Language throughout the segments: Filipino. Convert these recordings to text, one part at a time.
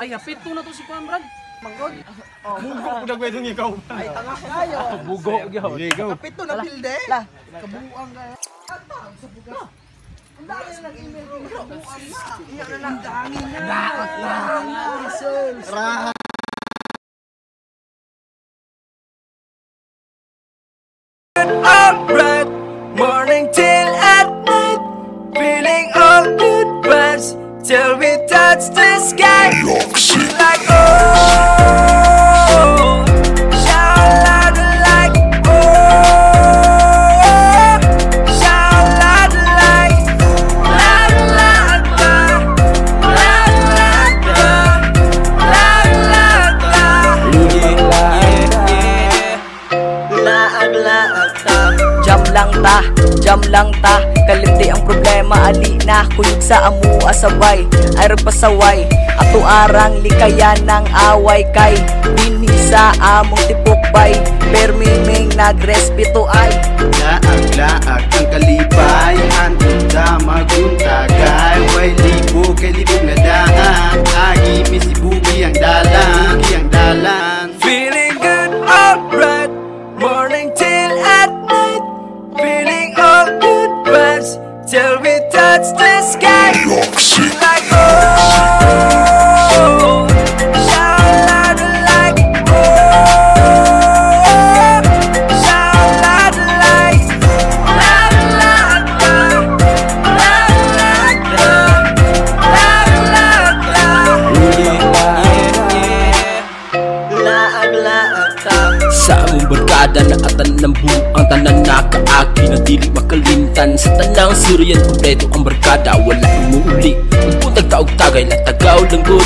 Ay, hapit to na to si Pambrad. Manggod. Bugo ko nagwedong ikaw. Ay, tanga kayo. Bugo gyud. Kapit to na pilde. Kabuang kayo. Sa bugas. Ang dami na nag-email ko. Kabuang na. Iyan na lang dangin na. Lahat na. Alright, morning till at night, feeling all good vibes till we touch the sky. Like oh, shout loud like oh, shout loud like loud loud loud loud loud loud loud. Jam lang ta, kalimti ang problema ali na kuyog sa amu asabay, ay pasaway ato arang likayan ng away kay dinhi sa among tipukbay, permiming nagrespeto ay laag ang kalipay, antunda maguntagay, way libo kay libog na daan, agi misibugi ang dalan, feeling good, alright, morning till at night, feeling all good vibes till we touch the sky. Like oh, shout loud like oh, shout loud like loud loud loud loud loud. Sa among barkada na atan ng buang tanan nakaagi na dili makalimtan sa tanang siryan kompleto ang barkada wala umuuli magpuntag taog tagay na tagaw langgod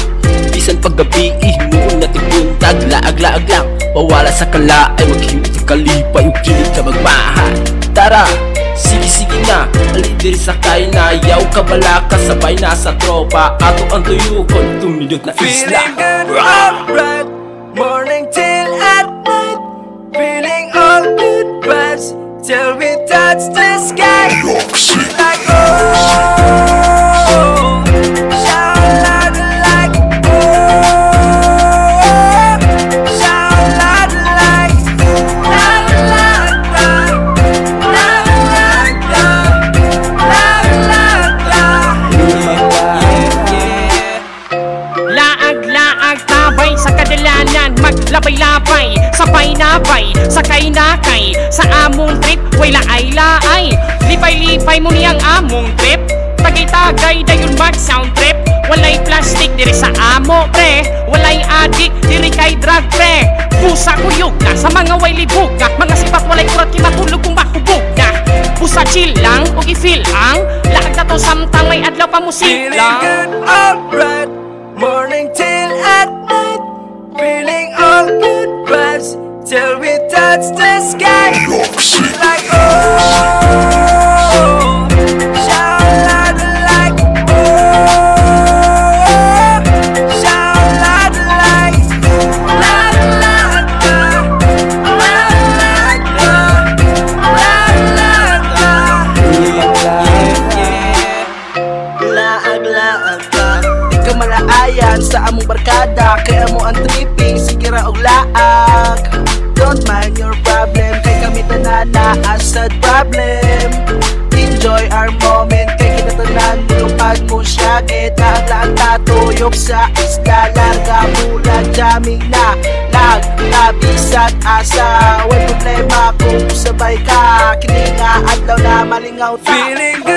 bisan paggabi himuon na tiguntag laag lang pawala sa kala ay maghimot sa kalipay ug kilit ka magmahay tara sige na alidir sa kay na yaw kabalaka sabay na sa tropa ato ang tuyukon tumindot na isla. Feeling good, alright, morning till at night, feeling all good vibes till we touch the sky. Like oh, shout loud like oh, shout loud like loud loud Laag tabay sa kadalanan, maglabay-labay, sabay-nabay, sakay-nakay, sa among trip, way laay-laay, lipay-lipay mo niyang among trip, tagay-tagay dayon mag-sound trip, walay plastic diri sa amo pre, walay adik diri kay drug pre, busa kuyog na sa mga way libog na, mga sipat walay kurat kimatulog kung mahubog na, busa chill lang o i-feel ang laag na to samtang may adlaw pa musik feeling lang. good, alright, morning till at night, feeling all good vibes till we touch the sky. Like oh, shout loud like oh, shout loud like loud loud Di ka malaayan sa among barkada, kay amo ang tripping, sige ra og laag. Don't mind your problem, kay kami tanana asad problem. Enjoy our moment, kay kinatanan mulupad mo siya, kay taaglaan tatuyok sa isla, larga mula jamming na lag, nabisat asa. Way problema kung sabay ka, kini nga adlaw na malingaw ta. feeling good.